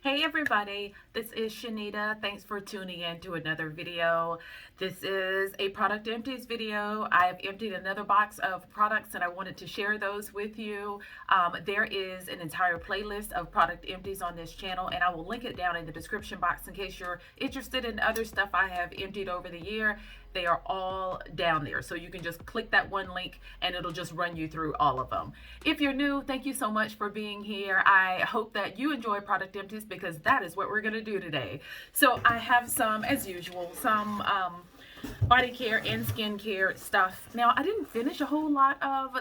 Hey everybody, this is Shanita. Thanks for tuning in to another video. This is a product empties video. I have emptied another box of products and I wanted to share those with you. There is an entire playlist of product empties on this channel and I will link it down in the description box in case you're interested in other stuff I have emptied over the year. They are all down there, so you can just click that one link and it'll just run you through all of them. If you're new, thank you so much for being here. I hope that you enjoy product empties because that is what we're going to do today. So I have some, as usual, some body care and skin care stuff. Now I didn't finish a whole lot of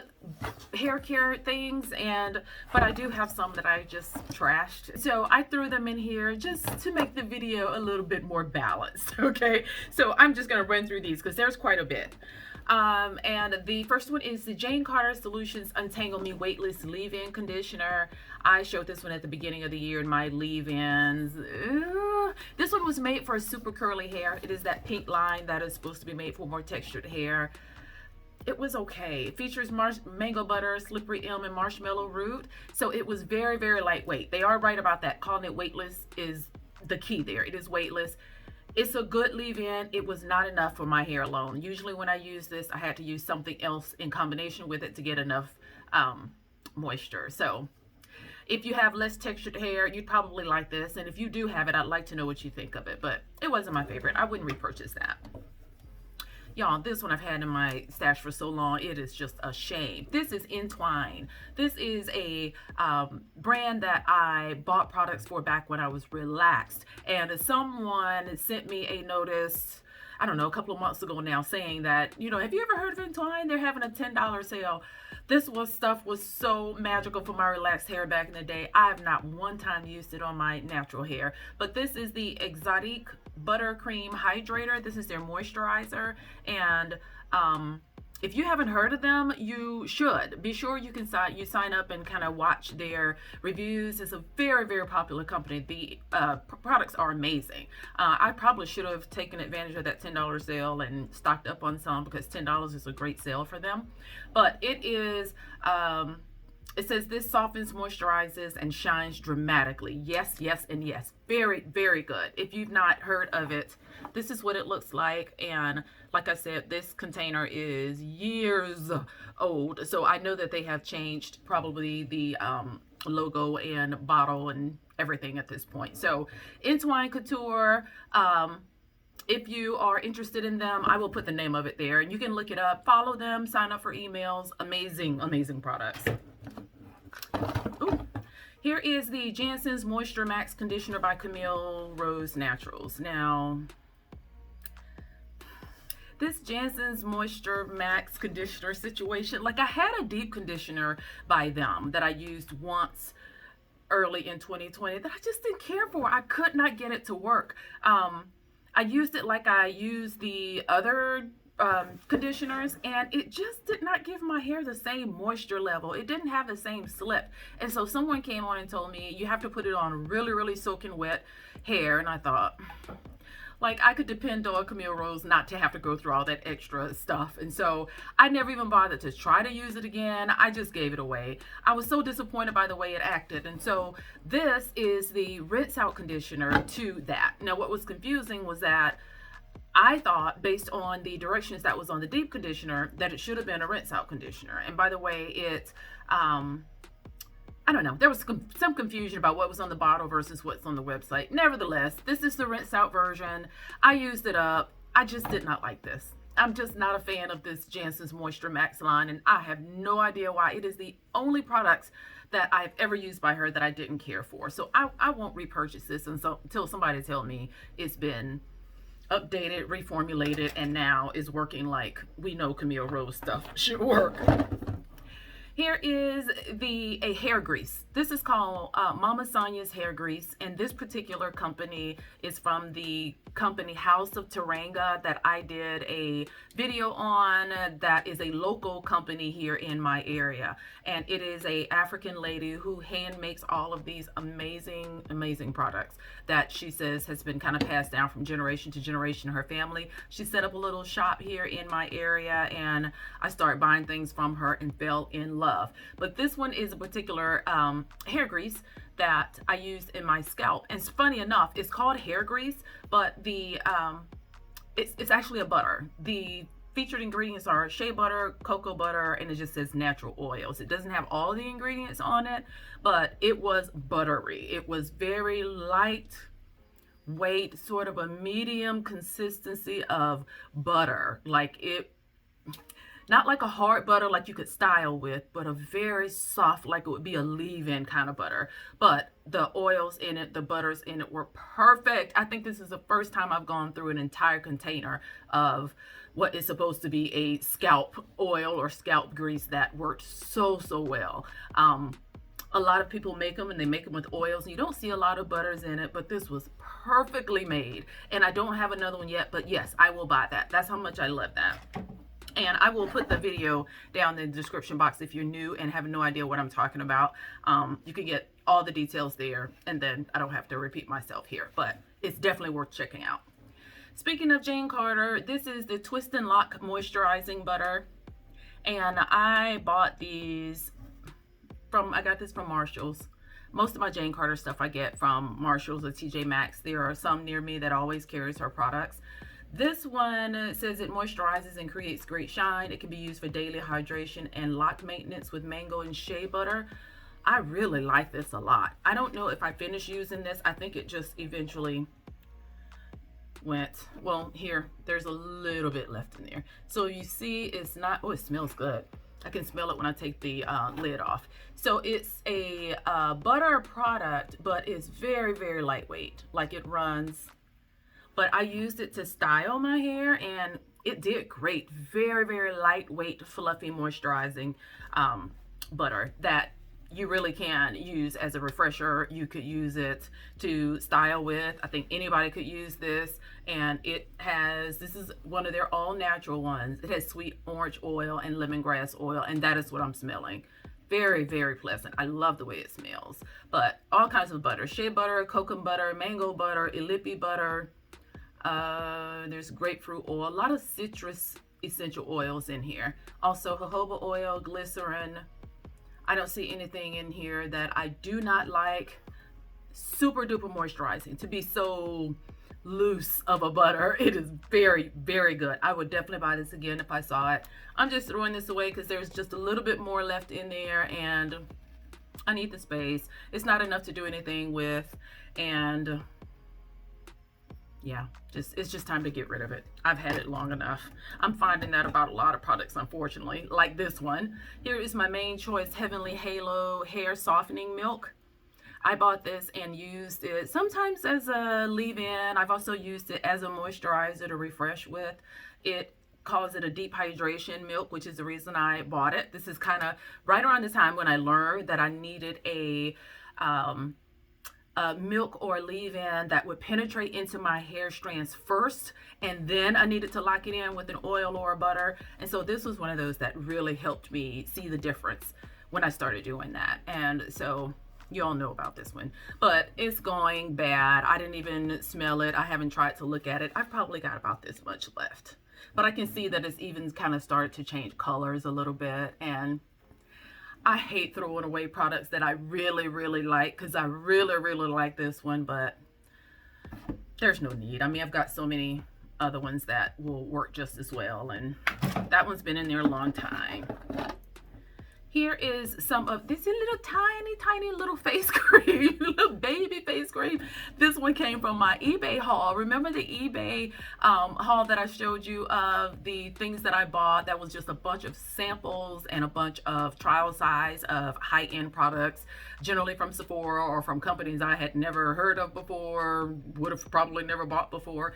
hair care things, but I do have some that I just trashed, so I threw them in here just to make the video a little bit more balanced. Okay, so I'm just gonna run through these because there's quite a bit. And the first one is the Jane Carter Solutions Untangle Me Weightless Leave-In Conditioner. I showed this one at the beginning of the year in my leave-ins. This one was made for super curly hair. It is that pink line that is supposed to be made for more textured hair. It was okay. It features mango butter, slippery elm, and marshmallow root. So it was very, very lightweight. They are right about that. Calling it weightless is the key there. It is weightless. It's a good leave-in. It was not enough for my hair alone. Usually when I use this, I had to use something else in combination with it to get enough moisture. So if you have less textured hair, you'd probably like this. And if you do have it, I'd like to know what you think of it. But it wasn't my favorite. I wouldn't repurchase that. Y'all, this one I've had in my stash for so long, it is just a shame. This is Entwine. This is a brand that I bought products for back when I was relaxed. And someone sent me a notice, I don't know, a couple of months ago now, saying that, you know, have you ever heard of Entwine? They're having a $10 sale. This stuff was so magical for my relaxed hair back in the day. I have not one time used it on my natural hair. But this is the Exotic Buttercream Hydrator. This is their moisturizer. And if you haven't heard of them, you should. Be sure you can sign up and kind of watch their reviews. It's a very, very popular company. The products are amazing. I probably should have taken advantage of that $10 sale and stocked up on some because $10 is a great sale for them. But it is, it says this softens, moisturizes, and shines dramatically. Yes, yes, and yes. Very, very good. If you've not heard of it, this is what it looks like. And like I said, this container is years old. So I know that they have changed probably the logo and bottle and everything at this point. So Entwine Couture, if you are interested in them, I will put the name of it there. And you can look it up, follow them, sign up for emails. Amazing, amazing products. Ooh. Here is the Jansens Moisture Max Conditioner by Camille Rose Naturals. Now, this Jansens Moisture Max Conditioner situation, like I had a deep conditioner by them that I used once early in 2020 that I just didn't care for. I could not get it to work. I used it like I used the other conditioners, and it just did not give my hair the same moisture level. It didn't have the same slip. And so someone came on and told me you have to put it on really, really soaking wet hair. And I thought, like, I could depend on Camille Rose not to have to go through all that extra stuff. And so I never even bothered to try to use it again. I just gave it away. I was so disappointed by the way it acted. And so this is the rinse out conditioner to that. Now, what was confusing was that I thought, based on the directions that was on the deep conditioner, that it should have been a rinse out conditioner. And by the way, it, I don't know, there was some confusion about what was on the bottle versus what's on the website. Nevertheless, this is the rinse out version. I used it up. I just did not like this. I'm just not a fan of this Jansens Moisture Max line, and I have no idea why. It is the only products that I've ever used by her that I didn't care for. So I won't repurchase this until somebody tells me it's been updated, reformulated, and now is working like we know Camille Rose stuff should work. Here is a hair grease. This is called Mama Sonya's hair grease, and this particular company is from the company House of Taranga that I did a video on. That is a local company here in my area, and it is a African lady who hand makes all of these amazing products that she says has been kind of passed down from generation to generation in her family. She set up a little shop here in my area, and I started buying things from her and fell in love. But this one is a particular hair grease that I use in my scalp. And it's funny enough, it's called hair grease, but the it's actually a butter. The featured ingredients are shea butter, cocoa butter, and it just says natural oils. It doesn't have all the ingredients on it, but it was buttery. It was very light weight, sort of a medium consistency of butter. Like it, not like a hard butter like you could style with, but a very soft, like it would be a leave-in kind of butter. But the oils in it, the butters in it were perfect. I think this is the first time I've gone through an entire container of what is supposed to be a scalp oil or scalp grease that worked so well. A lot of people make them and they make them with oils and you don't see a lot of butters in it, but this was perfectly made. And I don't have another one yet, but yes, I will buy that. That's how much I love that. And I will put the video down in the description box if you're new and have no idea what I'm talking about. You can get all the details there, and then I don't have to repeat myself here, but it's definitely worth checking out. Speaking of Jane Carter, this is the Twist and Lock Moisturizing Butter. And I bought these I got this from Marshall's. Most of my Jane Carter stuff I get from Marshall's or TJ Maxx. There are some near me that always carries her products. This one says it moisturizes and creates great shine. It can be used for daily hydration and lock maintenance with mango and shea butter. I really like this a lot. I don't know if I finished using this. I think it just eventually went, well, here, there's a little bit left in there. So you see it's not, oh, it smells good. I can smell it when I take the lid off. So it's a butter product, but it's very lightweight. Like it runs, but I used it to style my hair and it did great. Very lightweight, fluffy, moisturizing butter that you really can use as a refresher. You could use it to style with. I think anybody could use this. And it has, this is one of their all natural ones. It has sweet orange oil and lemongrass oil, and that is what I'm smelling. Very pleasant. I love the way it smells. But all kinds of butter: shea butter, cocoa butter, mango butter, ilipi butter. There's grapefruit oil, a lot of citrus essential oils in here. Also jojoba oil, glycerin. I don't see anything in here that I do not like. Super duper moisturizing. To be so loose of a butter, it is very good. I would definitely buy this again if I saw it. I'm just throwing this away because there's just a little bit more left in there and I need the space. It's not enough to do anything with, and yeah, it's just time to get rid of it. I've had it long enough. I'm finding that about a lot of products, unfortunately, like this one. Here is my Main Choice Heavenly Halo Hair Softening Milk. I bought this and used it sometimes as a leave-in. I've also used it as a moisturizer to refresh with. It calls it a deep hydration milk, which is the reason I bought it. This is kind of right around the time when I learned that I needed a milk or leave-in that would penetrate into my hair strands first, and then I needed to lock it in with an oil or a butter. And so this was one of those that really helped me see the difference when I started doing that. And so you all know about this one, but it's going bad. I didn't even smell it. I haven't tried to look at it. I've probably got about this much left, but I can see that it's even kind of started to change colors a little bit. And I hate throwing away products that I really like, because I really like this one, but there's no need. I mean, I've got so many other ones that will work just as well, and that one's been in there a long time. Here is some of this little tiny little face cream, little baby face cream. This one came from my eBay haul. Remember the eBay haul that I showed you of the things that I bought? That was just a bunch of samples and a bunch of trial size of high-end products, generally from Sephora or from companies I had never heard of before, would have probably never bought before.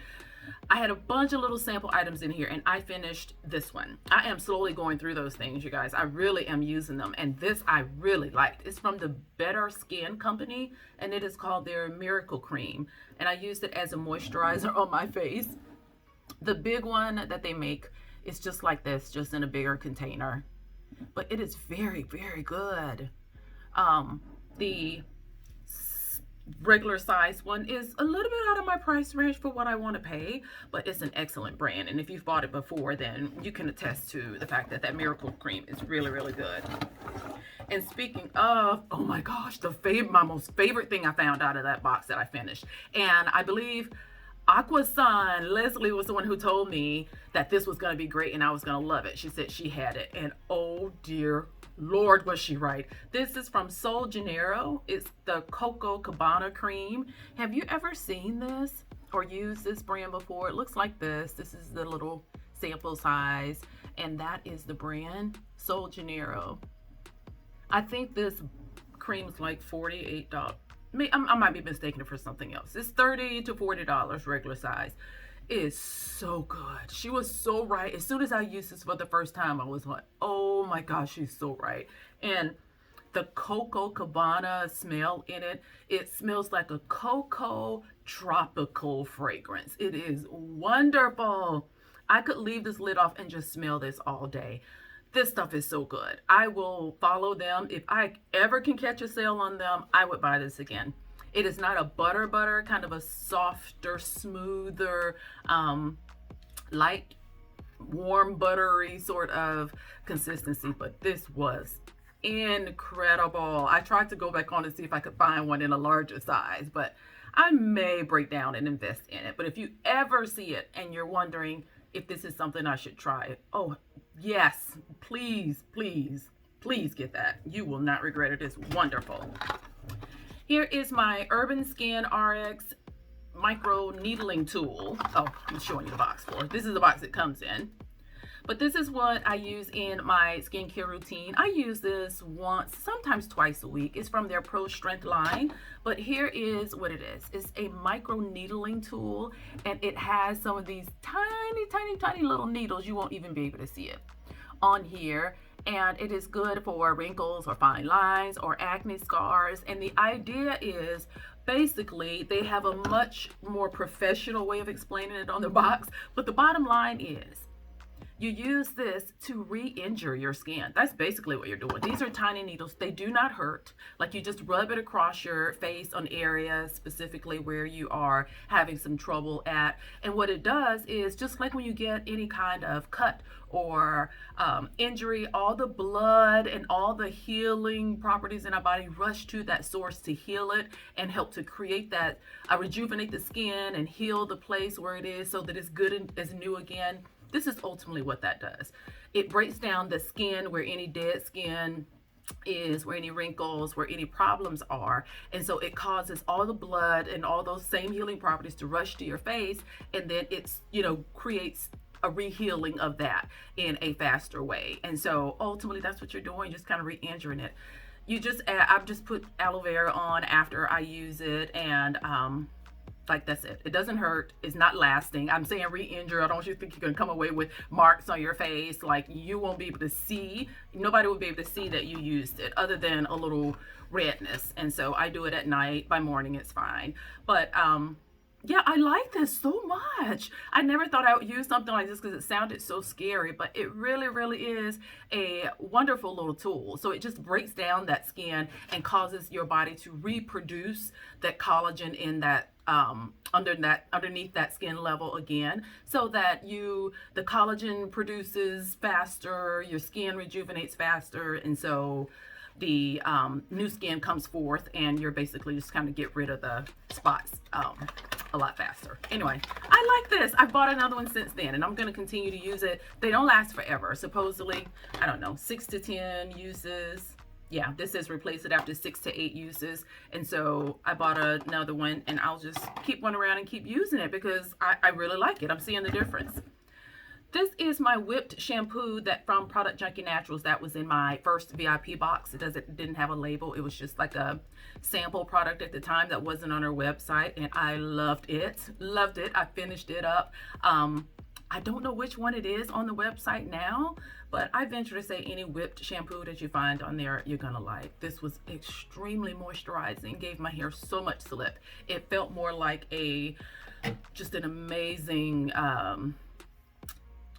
I had a bunch of little sample items in here, and I finished this one. I am slowly going through those things, you guys. I really am using them, and this I really liked. It's from the Better Skin Company, and it is called their Miracle Cream, and I used it as a moisturizer on my face. The big one that they make is just like this, just in a bigger container, but it is very good. The regular size one is a little bit out of my price range for what I want to pay, but it's an excellent brand, and if you've bought it before, then you can attest to the fact that that Miracle Cream is really good. And speaking of, oh my gosh, my most favorite thing I found out of that box that I finished. And I believe Aquasan, Leslie was the one who told me that this was going to be great and I was going to love it. She said she had it. And oh dear Lord, was she right. This is from Genero. It's the Coco Cabana cream. Have you ever seen this or used this brand before? It looks like this. This is the little sample size. And that is the brand Genero. I think this cream's like $48. I might be mistaken it for something else. It's $30 to $40 regular size. It is so good. She was so right. As soon as I used this for the first time, I was like, oh my gosh, she's so right. And the Coco Cabana smell in it, it smells like a cocoa tropical fragrance. It is wonderful. I could leave this lid off and just smell this all day. This stuff is so good. I will follow them. If I ever can catch a sale on them, I would buy this again. It is not a butter, kind of a softer, smoother, light, warm, buttery sort of consistency, but this was incredible. I tried to go back on to see if I could find one in a larger size, but I may break down and invest in it. But if you ever see it and you're wondering if this is something I should try, oh yes, please, please, please get that. You will not regret it. It's wonderful. Here is my Urban Skin RX Microneedling Tool. Oh, I'm showing you the box for it. This is the box it comes in. But this is what I use in my skincare routine. I use this once, sometimes twice a week. It's from their Pro Strength line. But here is what it is. It's a microneedling tool, and it has some of these tiny little needles. You won't even be able to see it on here. And it is good for wrinkles or fine lines or acne scars. And the idea is basically they have a much more professional way of explaining it on the box. But the bottom line is you use this to re-injure your skin. That's basically what you're doing. These are tiny needles. They do not hurt. Like, you just rub it across your face on areas specifically where you are having some trouble at. And what it does is, just like when you get any kind of cut or injury, all the blood and all the healing properties in our body rush to that source to heal it and help to create that, rejuvenate the skin and heal the place where it is so that it's good and as new again. This is ultimately what that does. It breaks down the skin where any dead skin is, where any wrinkles, where any problems are. And so it causes all the blood and all those same healing properties to rush to your face. And then it's, creates a re-healing of that in a faster way. And so ultimately that's what you're doing, just kind of re-injuring it. You just add, I've just put aloe vera on after I use it, and like, that's it. It doesn't hurt. It's not lasting. I'm saying re-injure. I don't want you to think you're going to come away with marks on your face. Like, you won't be able to see. Nobody will be able to see that you used it other than a little redness. And so I do it at night. By morning, it's fine. But, yeah, I like this so much. I never thought I would use something like this because it sounded so scary, but it really, really is a wonderful little tool. So it just breaks down that skin and causes your body to reproduce that collagen in that underneath that skin level again, so that the collagen produces faster, your skin rejuvenates faster, and so the new skin comes forth, and you're basically just kind of get rid of the spots a lot faster. Anyway, I like this. I've bought another one since then, and I'm going to continue to use it. They don't last forever. Supposedly, I don't know, 6 to 10 uses. Yeah, this says replace it after 6 to 8 uses. And so I bought another one, and I'll just keep one around and keep using it because I really like it. I'm seeing the difference. This is my whipped shampoo that from Product Junkie Naturals that was in my first VIP box. It didn't have a label. It was just like a sample product at the time that wasn't on our website, and I loved it. Loved it. I finished it up. I don't know which one it is on the website now, but I venture to say any whipped shampoo that you find on there, you're gonna like. This was extremely moisturizing, gave my hair so much slip. It felt more like just an amazing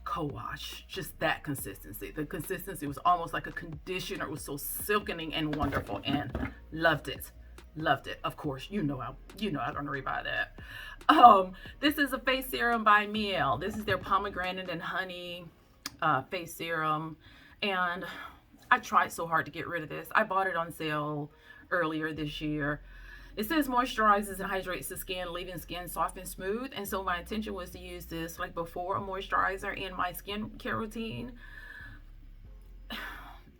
co-wash, just that consistency. The consistency was almost like a conditioner. It was so silkening and wonderful, and loved it. Loved it. Of course, I'm gonna rebuy that. This is a face serum by Miel. This is their pomegranate and honey face serum, and I tried so hard to get rid of this. I bought it on sale earlier this year. It says moisturizes and hydrates the skin, leaving skin soft and smooth. And so my intention was to use this like before a moisturizer in my skincare routine.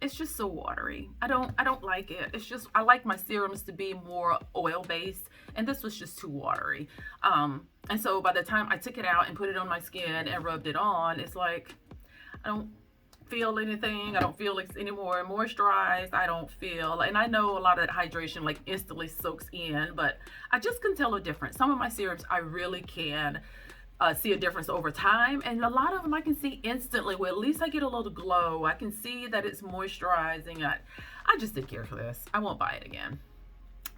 It's just so watery. I don't like it. It's just, I like my serums to be more oil based, and this was just too watery. And so by the time I took it out and put it on my skin and rubbed it on, it's like I don't feel anything. I don't feel any more moisturized. I don't feel, and I know a lot of that hydration like instantly soaks in, but I just can tell a difference. Some of my serums I really can see a difference over time, and a lot of them I can see instantly. Well, at least I get a little glow. I can see that it's moisturizing. I just didn't care for this. I won't buy it again.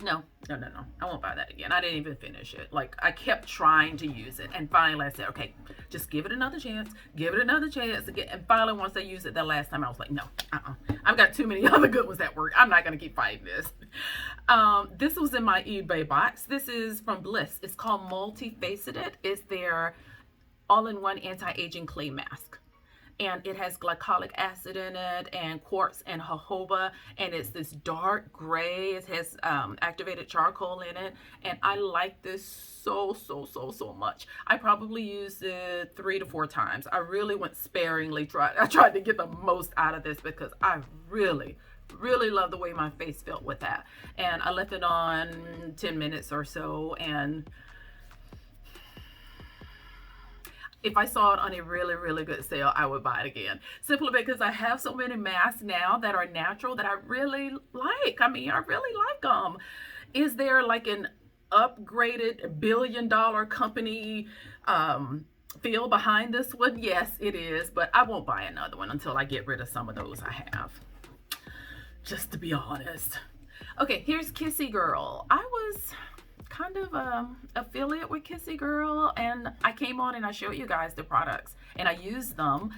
No. I won't buy that again. I didn't even finish it. Like, I kept trying to use it, and finally I said, okay, just give it another chance. Give it another chance again. And finally, once I used it the last time, I was like, no, I've got too many other good ones that work. I'm not gonna keep fighting this. This was in my eBay box. This is from Bliss. It's called Multifaceted. It's their all-in-one anti-aging clay mask. And it has glycolic acid in it, and quartz and jojoba, and it's this dark gray. It has activated charcoal in it, and I like this so much. I probably used it 3 to 4 times. I really went sparingly. I tried to get the most out of this because I really love the way my face felt with that. And I left it on 10 minutes or so, and if I saw it on a really good sale, I would buy it again. Simply because I have so many masks now that are natural that I really like. I mean, I really like them. Is there like an upgraded billion-dollar company feel behind this one? Yes, it is. But I won't buy another one until I get rid of some of those I have. Just to be honest. Okay, here's Kissy Girl. I was kind of affiliate with Kissy Girl, and I came on and I showed you guys the products and I used them.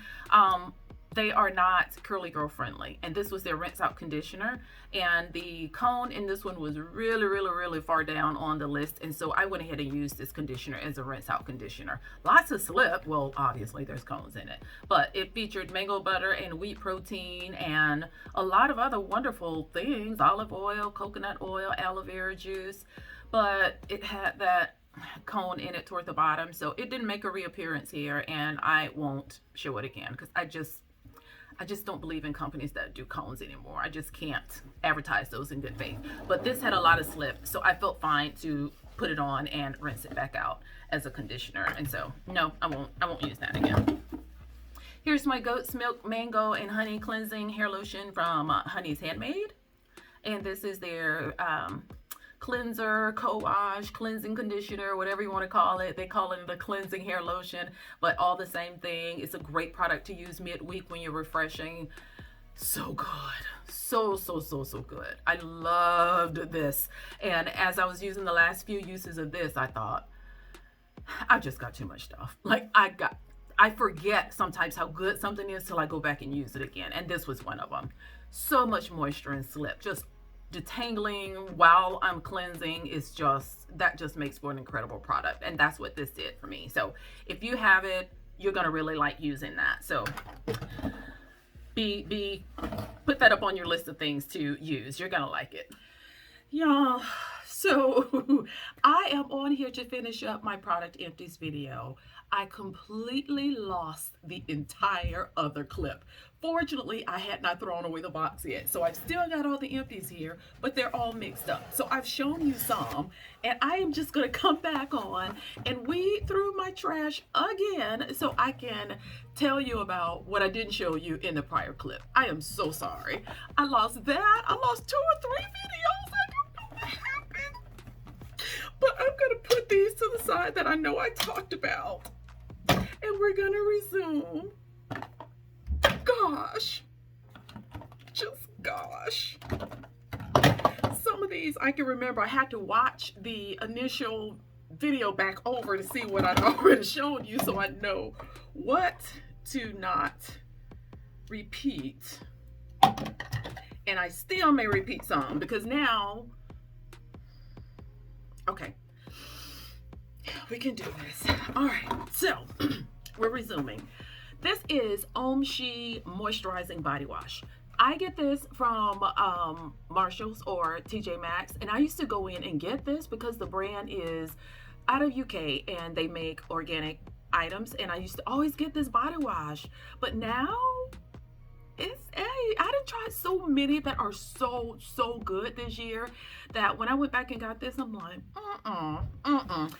They are not curly girl friendly, and this was their rinse out conditioner, and the cone in this one was really far down on the list, and so I went ahead and used this conditioner as a rinse out conditioner. Lots of slip. Well, obviously there's cones in it, but it featured mango butter and wheat protein and a lot of other wonderful things: olive oil, coconut oil, aloe vera juice. But it had that cone in it toward the bottom, so it didn't make a reappearance here, and I won't show it again because I just don't believe in companies that do cones anymore. I just can't advertise those in good faith. But this had a lot of slip, so I felt fine to put it on and rinse it back out as a conditioner. And so no, I won't use that again. Here's my goat's milk, mango, and honey cleansing hair lotion from Honey's Handmade, and this is their cleanser, co-wash, cleansing conditioner, whatever you want to call it. They call it the cleansing hair lotion, but all the same thing. It's a great product to use midweek when you're refreshing. So good. So good. I loved this. And as I was using the last few uses of this, I thought, I've just got too much stuff. Like, I forget sometimes how good something is till I go back and use it again. And this was one of them. So much moisture and slip. Just detangling while I'm cleansing is that just makes for an incredible product, and that's what this did for me. So if you have it, you're gonna really like using that. So put that up on your list of things to use. You're gonna like it, y'all. So I am on here to finish up my product empties video. I completely lost the entire other clip. Fortunately, I had not thrown away the box yet, so I've still got all the empties here, but they're all mixed up. So I've shown you some, and I am just gonna come back on and weed through my trash again so I can tell you about what I didn't show you in the prior clip. I am so sorry. I lost that. I lost 2 or 3 videos. I don't know what happened. But I'm gonna put these to the side that I know I talked about, and we're gonna resume. Gosh, just gosh. Some of these I can remember. I had to watch the initial video back over to see what I'd already shown you, so I know what to not repeat. And I still may repeat some because now, okay, we can do this. All right, so we're resuming. This is OMG Moisturizing Body Wash. I get this from Marshalls or TJ Maxx, and I used to go in and get this because the brand is out of UK and they make organic items, and I used to always get this body wash. But now it's, hey, I done tried so many that are so good this year that when I went back and got this, I'm like,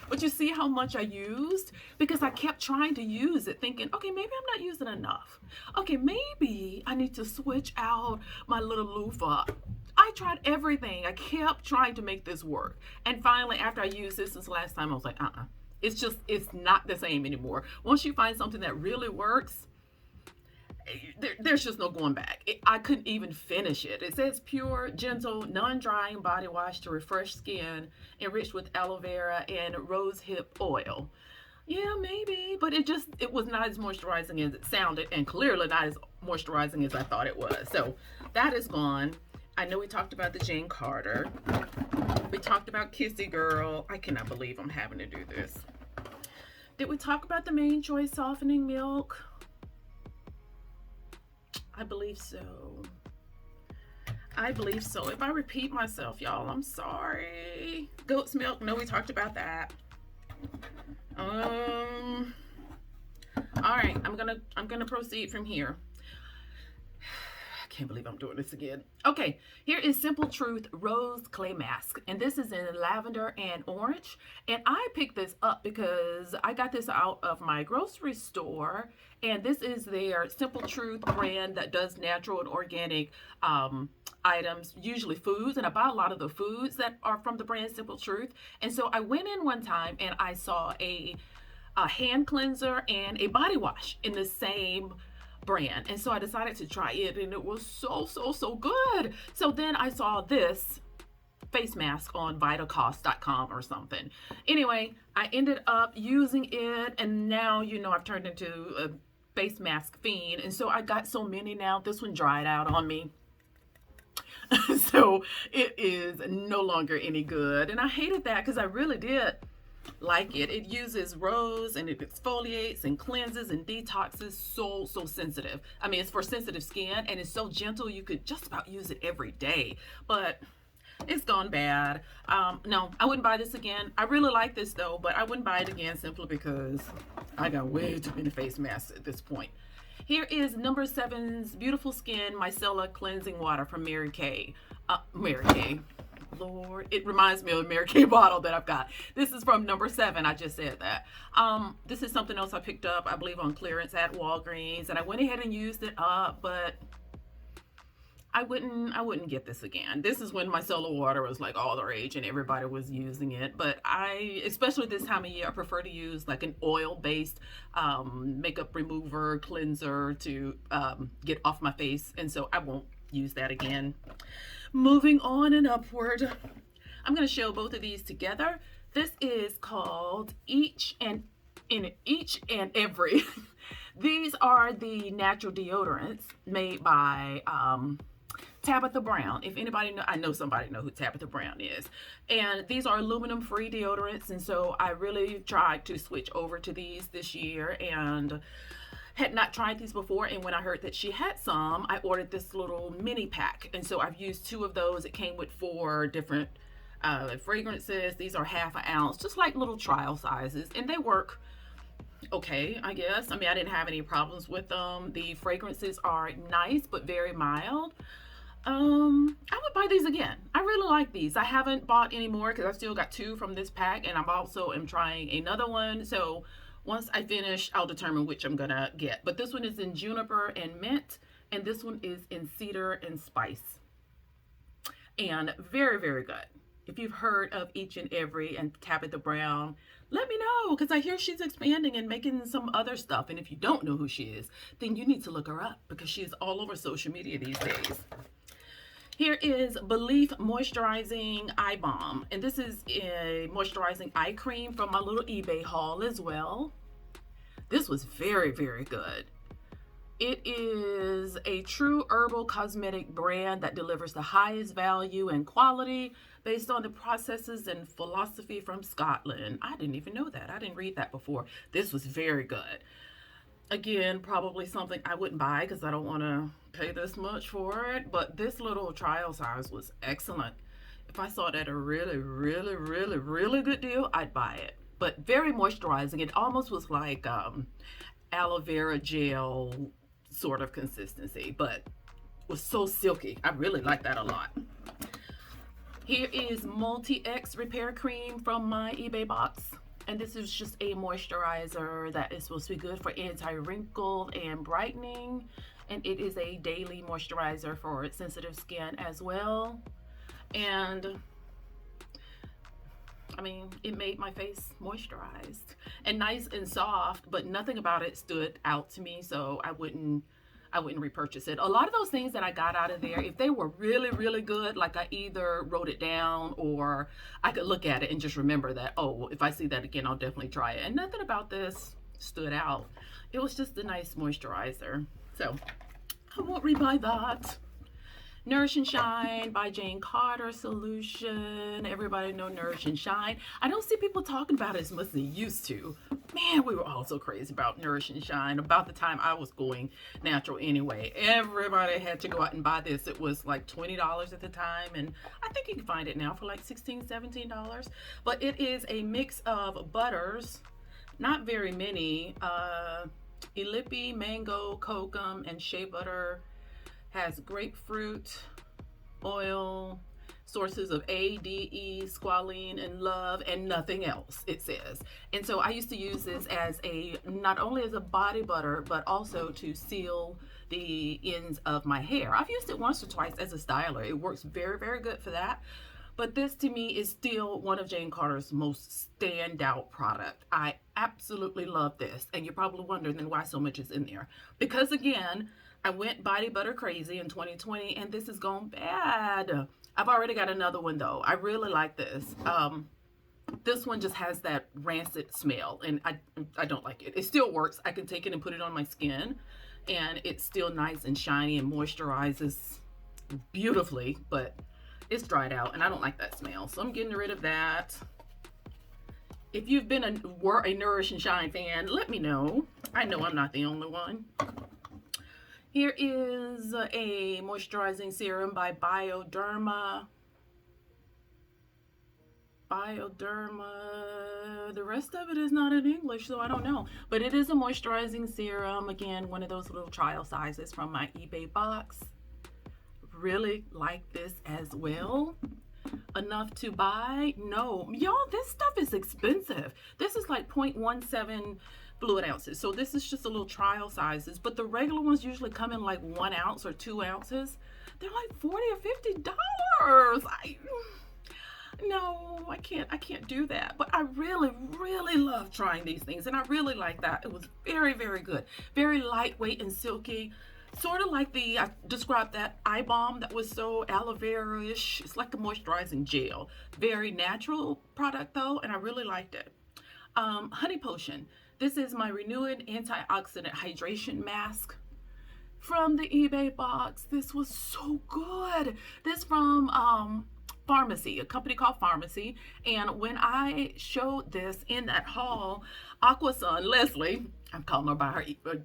But you see how much I used? Because I kept trying to use it thinking, okay, maybe I'm not using enough. Okay, maybe I need to switch out my little loofah. I tried everything. I kept trying to make this work. And finally, after I used this last time, I was like, it's not the same anymore. Once you find something that really works, there's just no going back. I couldn't even finish it. It says pure, gentle, non-drying body wash to refresh skin, enriched with aloe vera and rose hip oil. Yeah, maybe, but it was not as moisturizing as it sounded, and clearly not as moisturizing as I thought it was. So that is gone. I know we talked about the Jane Carter. We talked about Kissy Girl. I cannot believe I'm having to do this. Did we talk about the Main Choice Softening Milk? I believe so. I believe so. If I repeat myself, y'all, I'm sorry. Goat's milk. No, we talked about that. All right, I'm gonna proceed from here. I can't believe I'm doing this again. Okay, here is Simple Truth Rose Clay Mask, and this is in lavender and orange. And I picked this up because I got this out of my grocery store, and this is their Simple Truth brand that does natural and organic items, usually foods, and I buy a lot of the foods that are from the brand Simple Truth. And so I went in one time and I saw a hand cleanser and a body wash in the same brand, and so I decided to try it, and it was so good. So then I saw this face mask on vitalcost.com or something. Anyway, I ended up using it, and now I've turned into a face mask fiend, and so I got so many now. This one dried out on me. So it is no longer any good, and I hated that because I really did like it. It uses rose, and it exfoliates and cleanses and detoxes. So sensitive. I mean, it's for sensitive skin, and it's so gentle you could just about use it every day, but it's gone bad. No, I wouldn't buy this again. I really like this though, but I wouldn't buy it again simply because I got way too many face masks at this point. Here is number 7's Beautiful Skin Micellar Cleansing Water from Mary Kay. Mary Kay. Lord, it reminds me of a Mary Kay bottle that I've got. This is from number 7. I just said that. This is something else I picked up, I believe, on clearance at Walgreens, and I went ahead and used it up, but I wouldn't get this again. This is when micellar water was like all the rage and everybody was using it. But especially this time of year, I prefer to use like an oil-based makeup remover, cleanser to get off my face, and so I won't use that again. Moving on and upward, I'm going to show both of these together. This is called Each and Every. These are the natural deodorants made by Tabitha Brown. If anybody know, I know somebody know who Tabitha Brown is. And these are aluminum free deodorants, and so I really tried to switch over to these this year, and had not tried these before, and when I heard that she had some, I ordered this little mini pack, and so I've used 2 of those. It came with 4 different fragrances. These are half an ounce, just like little trial sizes, and they work okay, I guess. I mean, I didn't have any problems with them. The fragrances are nice but very mild. I would buy these again. I really like these. I haven't bought any more because I've still got 2 from this pack, and I'm also trying another one, so once I finish, I'll determine which I'm gonna get. But this one is in juniper and mint, and this one is in cedar and spice. And very good. If you've heard of Each and Every and Tabitha Brown, let me know, because I hear she's expanding and making some other stuff. And if you don't know who she is, then you need to look her up, because she is all over social media these days. Here is Belief Moisturizing Eye Balm, and this is a moisturizing eye cream from my little eBay haul as well. This was very good. It is a true herbal cosmetic brand that delivers the highest value and quality based on the processes and philosophy from Scotland. I didn't even know that. I didn't read that before. This was very good. Again, probably something I wouldn't buy because I don't want to pay this much for it. But this little trial size was excellent. If I saw it at a really, really, really, really good deal, I'd buy it. But very moisturizing. It almost was like aloe vera gel sort of consistency, but was so silky. I really like that a lot. Here is Multi-X Repair Cream from my eBay box. And this is just a moisturizer that is supposed to be good for anti-wrinkle and brightening. And it is a daily moisturizer for sensitive skin as well. And I mean, it made my face moisturized and nice and soft, but nothing about it stood out to me, so I wouldn't repurchase it. A lot of those things that I got out of there, if they were really, really good, like I either wrote it down or I could look at it and just remember that, oh, if I see that again, I'll definitely try it. And nothing about this stood out. It was just a nice moisturizer. So I won't rebuy that. Nourish and Shine by Jane Carter Solution. Everybody know Nourish and Shine. I don't see people talking about it as much as they used to. Man, we were all so crazy about Nourish and Shine. About the time I was going natural anyway. Everybody had to go out and buy this. It was like $20 at the time. And I think you can find it now for like $16, $17. But it is a mix of butters. Not very many. Ilipi, mango, kokum, and shea butter. Has grapefruit oil, sources of A, D, E, squalene, and love, and nothing else, it says. And so I used to use this as not only as a body butter, but also to seal the ends of my hair. I've used it once or twice as a styler. It works very, very good for that. But this to me is still one of Jane Carter's most standout product. I absolutely love this. And you're probably wondering then why so much is in there. Because again, I went body butter crazy in 2020 and this is gone bad. I've already got another one though. I really like this. This one just has that rancid smell and I don't like it. It still works. I can take it and put it on my skin and it's still nice and shiny and moisturizes beautifully, but it's dried out and I don't like that smell. So I'm getting rid of that. If you've been were a Nourish and Shine fan, let me know. I know I'm not the only one. Here is a moisturizing serum by Bioderma. The rest of it is not in English, so I don't know. But it is a moisturizing serum. Again, one of those little trial sizes from my eBay box. Really like this as well. Enough to buy? No. Y'all, this stuff is expensive. This is like 0.17 fluid ounces. So this is just a little trial sizes, but the regular ones usually come in like 1 ounce or 2 ounces. They're like $40 or $50. No, I can't do that. But I really, really love trying these things and I really like that. It was very, very good. Very lightweight and silky. Sort of like I described that eye balm that was so aloe vera-ish. It's like a moisturizing gel. Very natural product though, and I really liked it. Honey Potion. This is my Renewing Antioxidant Hydration Mask from the eBay box. This was so good. This from Pharmacy, a company called Pharmacy. And when I showed this in that haul, Aquasun Leslie, I'm calling her by her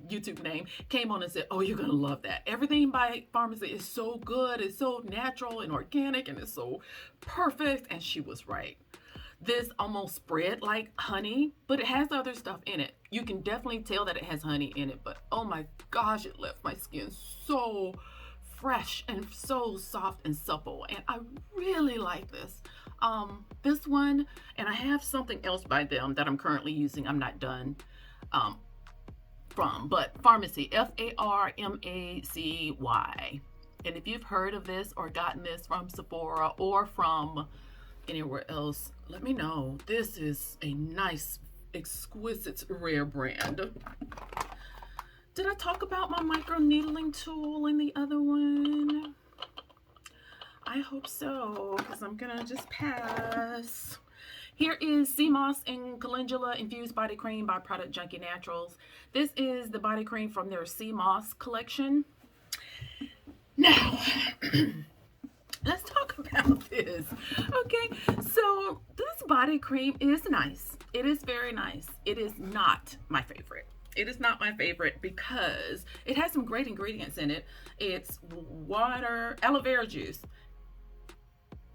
YouTube name, came on and said, oh, you're gonna love that. Everything by Pharmacy is so good, it's so natural and organic, and it's so perfect. And she was right. This almost spread like honey, but it has other stuff in it. You can definitely tell that it has honey in it, but oh my gosh, it left my skin so fresh and so soft and supple, and I really like this. This one, and I have something else by them that I'm currently using. I'm not done but Pharmacy, F-A-R-M-A-C-Y. And if you've heard of this or gotten this from Sephora or from anywhere else, let me know. This is a nice, exquisite, rare brand. Did I talk about my Microneedling Tool in the other one? I hope so, because I'm gonna just pass. Here is Sea Moss and Calendula Infused Body Cream by Product Junkie Naturals. This is the body cream from their Sea Moss collection. Now, let's talk about this. Okay, so this body cream is nice. It is very nice. It is not my favorite. It is not my favorite because it has some great ingredients in it. It's water, aloe vera juice,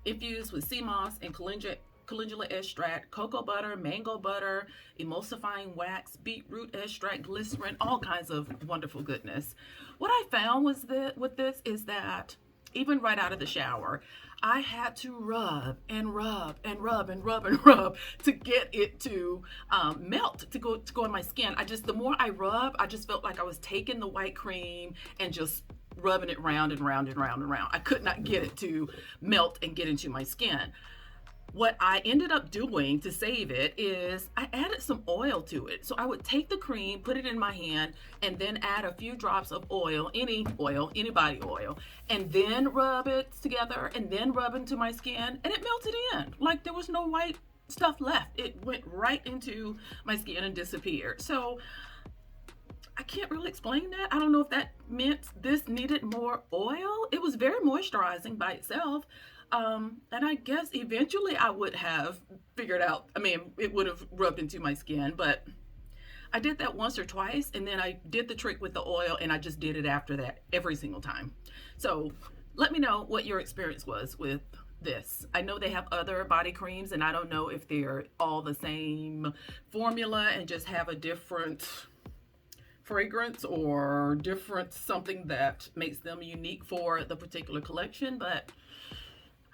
infused with sea moss and calendula extract, cocoa butter, mango butter, emulsifying wax, beetroot extract, glycerin, all kinds of wonderful goodness. What I found was that with this is that even right out of the shower, I had to rub and rub and rub and rub and rub to get it to melt, to go in my skin. The more I rub, I just felt like I was taking the white cream and just rubbing it round and round and round and round. I could not get it to melt and get into my skin. What I ended up doing to save it is I added some oil to it. So I would take the cream, put it in my hand, and then add a few drops of oil, any body oil, and then rub it together and then rub into my skin, and it melted in. Like there was no white stuff left. It went right into my skin and disappeared. So I can't really explain that. I don't know if that meant this needed more oil. It was very moisturizing by itself. And I guess eventually I would have figured out, it would have rubbed into my skin, but I did that once or twice, and then I did the trick with the oil, and I just did it after that every single time. So let me know what your experience was with this. I know they have other body creams, and I don't know if they're all the same formula and just have a different fragrance or different something that makes them unique for the particular collection, but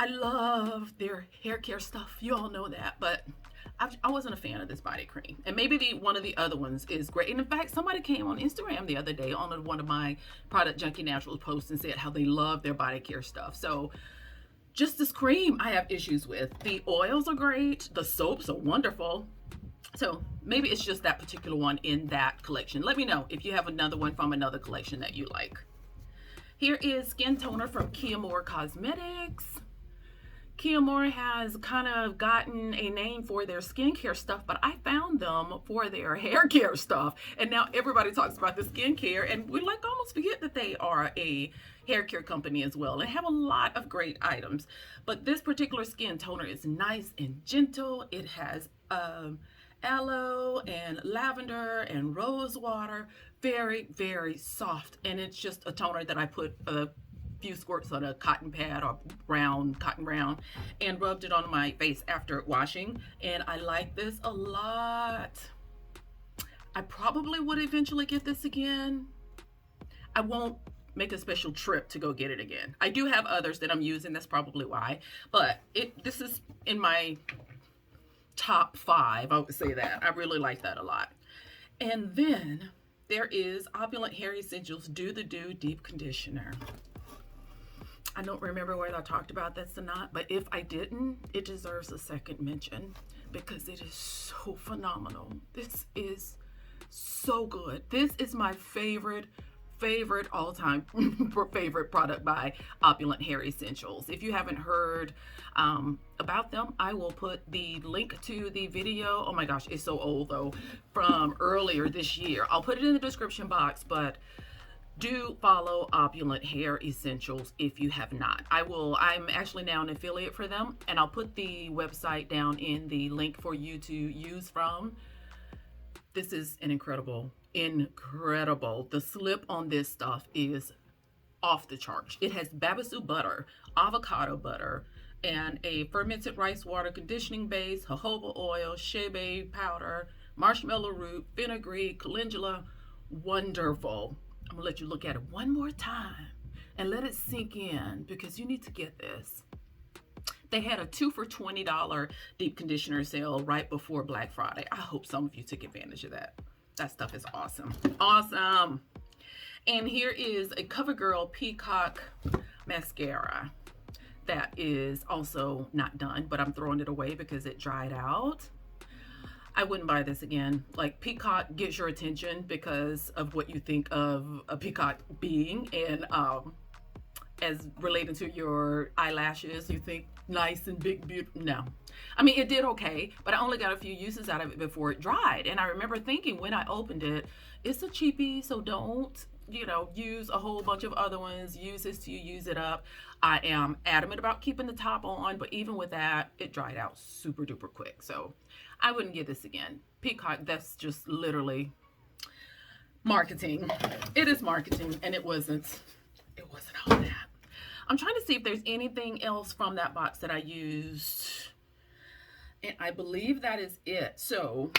I love their hair care stuff. You all know that, but I wasn't a fan of this body cream. And maybe one of the other ones is great. And in fact, somebody came on Instagram the other day on one of my Product Junkie Naturals posts and said how they love their body care stuff. So just this cream I have issues with. The oils are great. The soaps are wonderful. So maybe it's just that particular one in that collection. Let me know if you have another one from another collection that you like. Here is Skin Toner from Kia Cosmetics. Kia has kind of gotten a name for their skincare stuff, but I found them for their hair care stuff. And now everybody talks about the skincare, and we almost forget that they are a hair care company as well. They have a lot of great items, but this particular skin toner is nice and gentle. It has aloe and lavender and rose water, very, very soft. And it's just a toner that I put a few squirts on a cotton pad or cotton brown and rubbed it on my face after washing, and I like this a lot. I probably would eventually get this again. I won't make a special trip to go get it again. I do have others that I'm using, that's probably why, but this is in my top 5, I would say that. I really like that a lot. And then there is Opulent Hair Essentials Do the Do Deep Conditioner. I don't remember whether I talked about this or not, but if I didn't, it deserves a second mention because it is so phenomenal. This is so good. This is my favorite all-time favorite product by Opulent Hair Essentials. If you haven't heard about them, I will put the link to the video. Oh my gosh, it's so old though, from earlier this year. I'll put it in the description box, but do follow Opulent Hair Essentials if you have not. I'm actually now an affiliate for them, and I'll put the website down in the link for you to use from. This is an incredible. The slip on this stuff is off the charts. It has babasu butter, avocado butter, and a fermented rice water conditioning base, jojoba oil, shea butter powder, marshmallow root, fenugreek, calendula. Wonderful. I'm gonna let you look at it one more time and let it sink in because you need to get this. They had a 2 for $20 deep conditioner sale right before Black Friday. I hope some of you took advantage of that. That stuff is awesome. Awesome. And here is a CoverGirl Peacock mascara that is also not done, but I'm throwing it away because it dried out. I wouldn't buy this again. Like, Peacock gets your attention because of what you think of a peacock being, and as related to your eyelashes, you think nice and big, beautiful. No. I mean, it did okay, but I only got a few uses out of it before it dried. And I remember thinking when I opened it, it's a cheapie, so don't, use a whole bunch of other ones. Use this till you use it up. I am adamant about keeping the top on, but even with that, it dried out super duper quick. So I wouldn't get this again. Peacock, that's just literally marketing. It is marketing, and it wasn't all that. I'm trying to see if there's anything else from that box that I used, and I believe that is it. So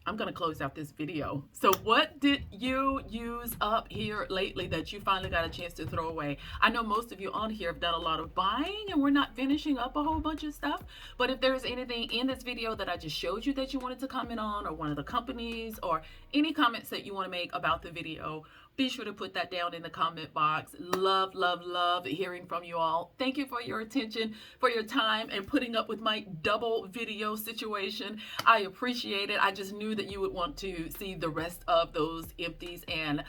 I'm going to close out this video. So what did you use up here lately that you finally got a chance to throw away? I know most of you on here have done a lot of buying and we're not finishing up a whole bunch of stuff. But if there's anything in this video that I just showed you that you wanted to comment on, or one of the companies, or any comments that you want to make about the video, be sure to put that down in the comment box. Love, love, love hearing from you all. Thank you for your attention, for your time, and putting up with my double video situation. I appreciate it. I just knew that you would want to see the rest of those empties, and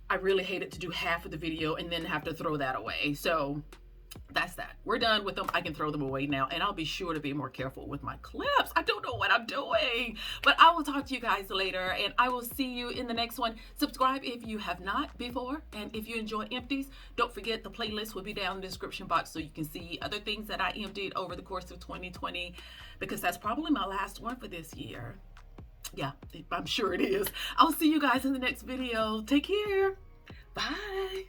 I really hated to do half of the video and then have to throw that away. So that's that. We're done with them. I can throw them away now, and I'll be sure to be more careful with my clips. I don't know what I'm doing, but I will talk to you guys later, and I will see you in the next one. Subscribe if you have not before, and if you enjoy empties, don't forget the playlist will be down in the description box so you can see other things that I emptied over the course of 2020, because that's probably my last one for this year. Yeah, I'm sure it is. I'll see you guys in the next video. Take care. Bye.